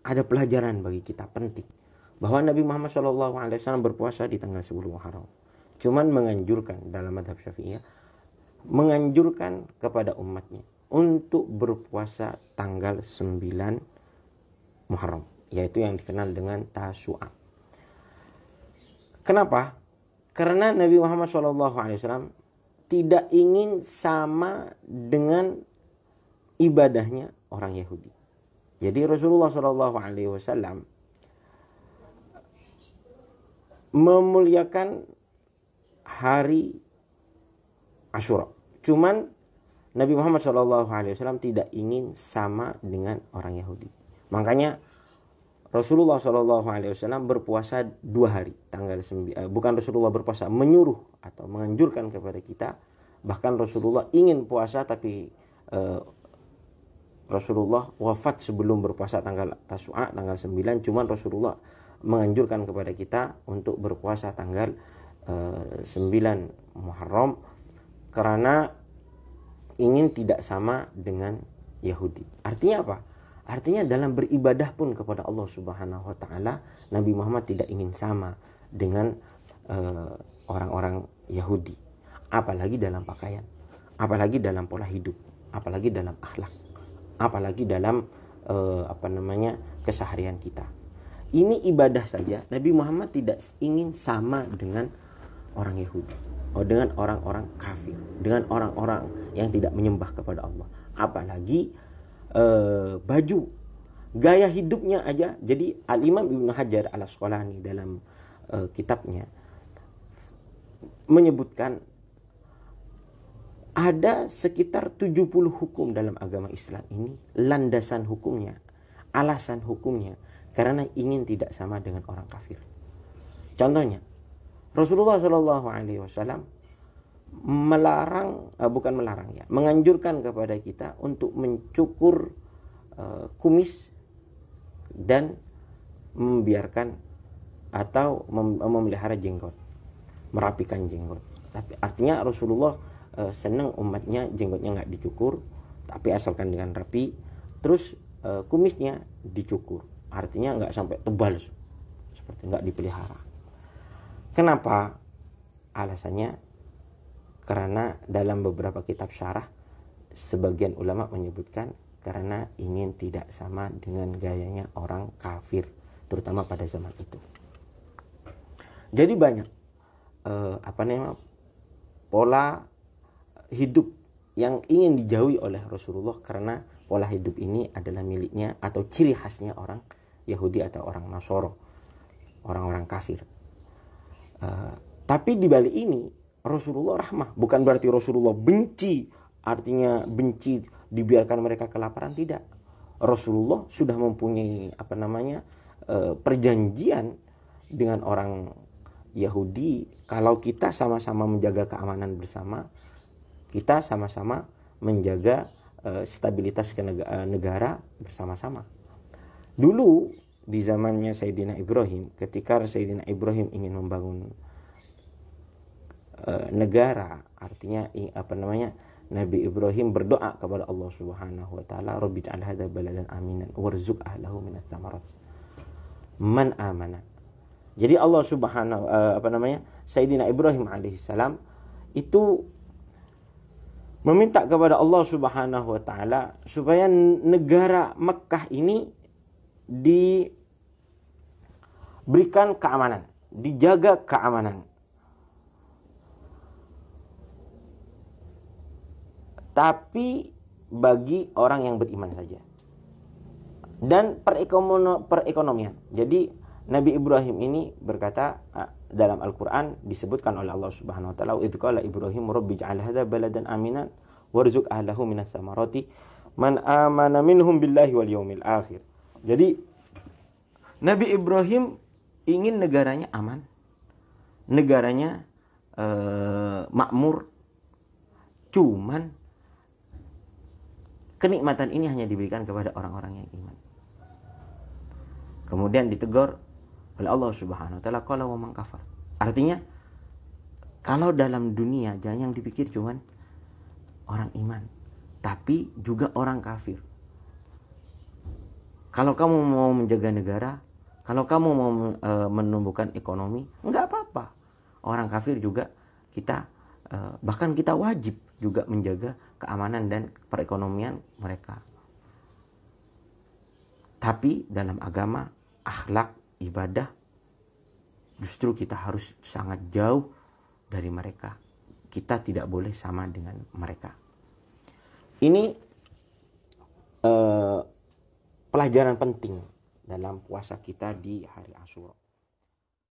ada pelajaran bagi kita penting bahwa Nabi Muhammad SAW berpuasa di tanggal 10 Muharram. Cuman menganjurkan dalam mazhab Syafi'iyah, menganjurkan kepada umatnya untuk berpuasa tanggal 9 Muharram, yaitu yang dikenal dengan Tasu'a. Kenapa? Karena Nabi Muhammad SAW tidak ingin sama dengan ibadahnya orang Yahudi. Jadi Rasulullah SAW memuliakan hari Asyura. Cuman Nabi Muhammad SAW tidak ingin sama dengan orang Yahudi. Makanya Rasulullah SAW berpuasa 2 hari, tanggal 9. Bukan Rasulullah berpuasa, menyuruh atau menganjurkan kepada kita. Bahkan Rasulullah ingin puasa, tapi Rasulullah wafat sebelum berpuasa tanggal Tasu'a, tanggal 9. Cuman Rasulullah menganjurkan kepada kita untuk berpuasa tanggal 9 Muharram karena ingin tidak sama dengan Yahudi. Artinya apa? Artinya dalam beribadah pun kepada Allah Subhanahu wa taala, Nabi Muhammad tidak ingin sama dengan orang-orang Yahudi. Apalagi dalam pakaian, apalagi dalam pola hidup, apalagi dalam akhlak, apalagi dalam keseharian kita. Ini ibadah saja Nabi Muhammad tidak ingin sama dengan orang Yahudi, dengan orang-orang kafir, dengan orang-orang yang tidak menyembah kepada Allah. Apalagi baju, gaya hidupnya aja. Jadi Al-Imam Ibnu Hajar Al-Asqalani dalam kitabnya menyebutkan ada sekitar 70 hukum dalam agama Islam ini, landasan hukumnya, alasan hukumnya karena ingin tidak sama dengan orang kafir. Contohnya, Rasulullah SAW menganjurkan kepada kita untuk mencukur kumis dan membiarkan atau memelihara jenggot, merapikan jenggot. Tapi artinya Rasulullah senang umatnya jenggotnya nggak dicukur, tapi asalkan dengan rapi. Terus kumisnya dicukur, artinya nggak sampai tebal, seperti nggak dipelihara. Kenapa? Alasannya karena dalam beberapa kitab syarah sebagian ulama menyebutkan karena ingin tidak sama dengan gayanya orang kafir, terutama pada zaman itu. Jadi banyak pola hidup yang ingin dijauhi oleh Rasulullah karena pola hidup ini adalah miliknya atau ciri khasnya orang Yahudi atau orang Nasoro, orang-orang kafir. Tapi di balik ini Rasulullah rahmah, bukan berarti Rasulullah benci, artinya benci dibiarkan mereka kelaparan, tidak. Rasulullah sudah mempunyai perjanjian dengan orang Yahudi, kalau kita sama-sama menjaga keamanan bersama, kita sama-sama menjaga stabilitas negara bersama-sama. Dulu di zamannya Sayyidina Ibrahim, ketika Sayyidina Ibrahim ingin membangun negara, artinya Nabi Ibrahim berdoa kepada Allah Subhanahu wa taala, Rabbi ij'al hadza baladan aminan warzuq ahlahu minats tsamarat man amana. Jadi Allah Subhanahu Sayyidina Ibrahim alaihissalam itu meminta kepada Allah Subhanahu wa taala supaya negara Mekkah ini diberikan keamanan, dijaga keamanan. Tapi bagi orang yang beriman saja. Dan perekonomian. Jadi Nabi Ibrahim ini berkata dalam Al-Quran disebutkan oleh Allah Subhanahu wa taala, "Wa idz qala Ibrahim rabbi ij'al hadza baladan aminan warzuq ahlahu minas samarati man amana minhum billahi wal yaumil akhir." Jadi Nabi Ibrahim ingin negaranya aman, negaranya makmur. Cuman kenikmatan ini hanya diberikan kepada orang-orang yang iman. Kemudian ditegur oleh Allah Subhanahu wa taala, qala wa man kafar. Artinya kalau dalam dunia jangan yang dipikir cuman orang iman, tapi juga orang kafir. Kalau kamu mau menjaga negara, kalau kamu mau menumbuhkan ekonomi, enggak apa-apa. Orang kafir juga kita bahkan kita wajib juga menjaga keamanan dan perekonomian mereka. Tapi dalam agama, akhlak, ibadah, justru kita harus sangat jauh dari mereka. Kita tidak boleh sama dengan mereka. Ini pelajaran penting dalam puasa kita di hari Asyura.